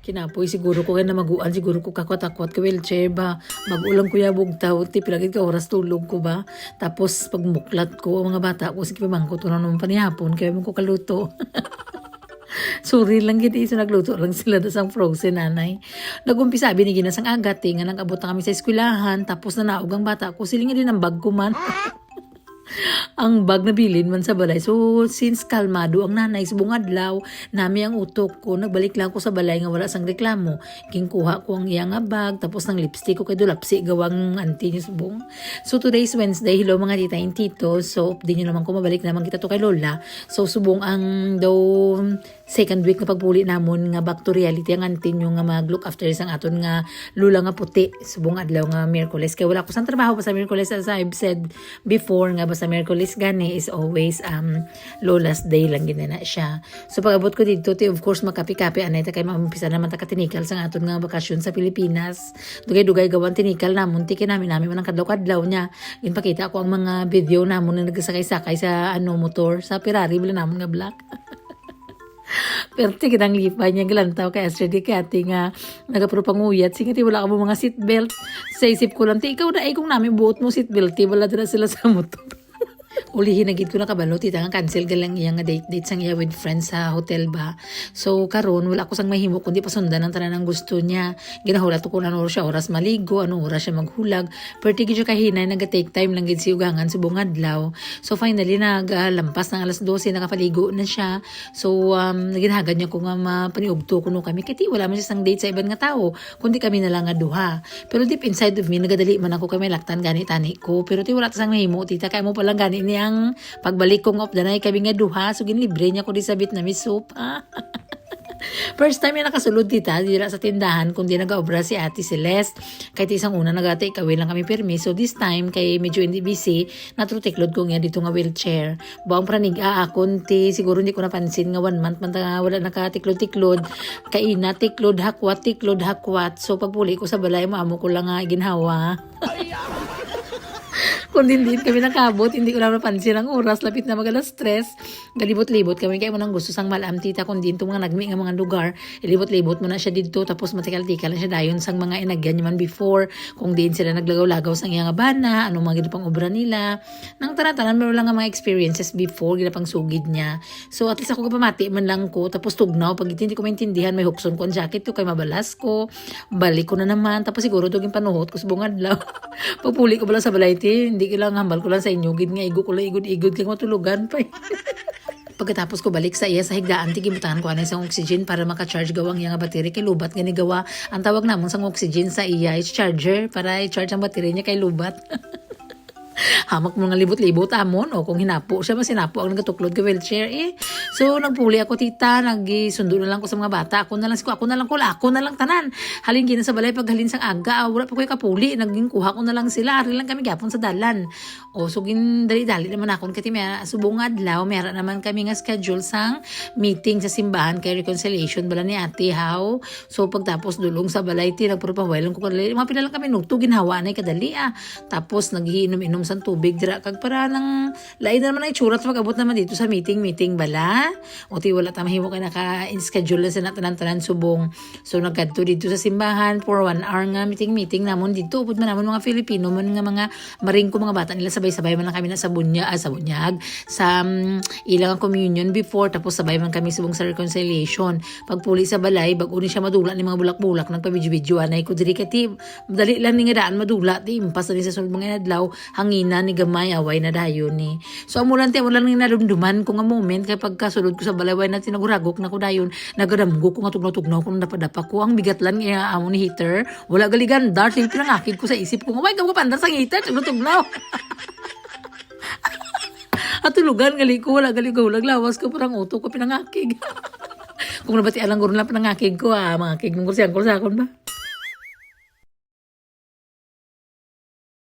Kinapoy siguro ko kaya na maguan siguro ko kakwat-akwat ka wheelchair ba. Magulang ko yabog tao ti pilagid ka oras tulog ko ba. Tapos pagmuklat ko ang mga bata ko sige pamangko to na naman panihapon kaya mo ko kaluto. Sorry lang gid isa nagluto lang sila da sang frozen nanay. Nagumpisa binigyan na sang agat nga nang abot na kami sa eskwelahan tapos na naog ang bata ko silinga din ang bag ko man. Ang bag na bilin man sa balay. So, since kalmado ang nanay, subong adlaw, nami ang utok ko, nagbalik lang ko sa balay nga wala sang reklamo. Kingkuha ko ang iya nga bag, tapos ng lipstick ko kay dulapsi, gawang auntie niya subong. So, today's Wednesday, hello mga tita and tito. So, di nyo naman ko mabalik naman kita to kay Lola. So, subong ang daw second week na pagpuli namon nga back to reality ang auntie nyo nga mag-look after isang aton nga lula nga puti. Subong adlaw nga Miyerkules. Kaya wala ko sang trabaho pa sa Miyerkules as I've said before nga sa Miyerkules gani is always Lola's Day lang gina na siya. So pag-abot ko dito, of course makapi-kapi anay ta kay mamumpisa naman ta katinikal sa aton nga bakasyon sa Pilipinas. Dugay-dugay gawan tinikal namon tiki namin man ang kadlaw-kadlaw niya. Ginpakita ko ang mga video namon na nagsakay-sakay sa motor sa Ferrari bila namon nga black. Pero tigitang lipay niya galantaw kay yesterday kay ate nga nagapuro panguyat sige ti wala ka mo mga seatbelt sa isip ko lang ti ikaw na ay kung namin buot mo seatbelt ti wala dira sila sa motor. Ulihin na gid ko na kabalo tita nga cancel galang iya nga date sang iya with friends sa hotel ba. So karon wala ko sang mahimo kundi pasundan ang tanan ng gusto niya. Ginahulat ko na siya oras maligo, ano oras siya maghulag. Perti gid siya kahinay naga-take time lang gid si ugangan sa buong adlaw. So finally naglampas ng alas 12 nakapaligo na siya. So ginhagad niya ko nga mapaniugto kuno kami kiti wala man siya sang date sa ibang nga tao kundi kami na lang nga duha. Pero deep inside of me nagadali man ako kay may laktan gani tani ko pero ti wala ta sang mahimo tita kay mo pa lang gani niya ang pagbalik kong off danay kami nga duha so ginlibre niya ko di sabit na may soup. First time yan nakasulod tita dira sa tindahan kundi nag-obra si Ate Celeste kahit isang una nagata ikawin lang kami permi so this time kay medyo hindi busy natruteklod ko nga dito nga wheelchair buang pranig konti siguro hindi ko napansin nga 1 month man wala nakatiklod-tiklod kaina tiklod hakwat so pagpuli ko sa balay maamo ko lang nga ginhawa. Kung din kami nakabot, hindi ko lang napansin ang oras, lapit na mag-alas 3. Galibot-libot kami kayo mo nang gusto sang malam tita kung din itong mga nagmi nga mga lugar. Ilibot-libot mo na siya dito tapos matikal-tikal na siya dayon sang mga inagyan man before. Kung din sila naglagaw-lagaw sang iyang bana, anong mga ginapang obra nila. Nang tanan-tanan meron lang nga mga experiences before, ginapang sugid niya. So at least ako kapamati man lang ko, tapos tugnaw, pag hindi ko maintindihan, may hukson ko ang jacket ko, kay mabalas ko, balik ko na naman, tapos siguro ito yung panuhot ko sa bungad lang. Pagpuli ko pala sa balay, hindi lang hambal ko lang sa inyo gid nga igo ko lang igod kay matulugan pa. Pagkatapos ko balik sa iya sa higdaan tigimutahan ko anay sang oxygen para maka-charge gawang iya nga battery kay lubat gani gawa ang tawag namon sang oxygen sa iya is charger para i-charge ang battery niya kay lubat. Hamak mo nga libot-libot amon o kung hinapo siya mas hinapo ang nagatuklod ka wheelchair so nagpuli ako tita nagisundo na lang ko sa mga bata ako na lang tanan halin gina sa balay pag halin sang aga wala pa ko kapuli naging kuha ko na lang sila ari lang kami gapon sa dalan so gin dali-dali naman akon kati may subong adlaw meron naman kami nga schedule sang meeting sa simbahan kay reconciliation bala ni ate how so pagtapos dulong sa balay ti nagpropawailan ko kadali mga pinalang kami nugto ginhawa na kadali tapos nagiinom-inom sang tubig dira kag para nang lain na naman ang itsura pag-abot naman dito sa meeting bala o ti wala ta mahimo kay naka-schedule sa tanan-tanan subong so nagkadto dito sa simbahan for 1 hour nga meeting namon dito upod man namon mga Filipino man nga mga maringko mga bata nila sabay-sabay man lang kami na sa bunyag sa ilang communion before tapos sabay man kami subong sa reconciliation pagpuli sa balay bag-o ni siya madula ni mga bulak-bulak nagpa-video anay ko diri kati dali lang ni nga daan madula ti impas ni sa sulod mga adlaw hangina ni gamay away na dayon ni so amo lang ni narumduman ko nga moment kay pagkasulod ko sa balay way na tinaguragok na ko dayon nagadamgo ko nga tugnaw ko nang dapadapa ko ang bigat lang amo ni heater wala galigan dar til pinangakid ko sa isip ko way gaw pandar sa heater tugnaw at tulugan gali ko wala gali ko lawas ko parang uto ko pinangakig kung nabati alang guro lang pinangakig ko mga kig ng kursiyan ko sa akon ba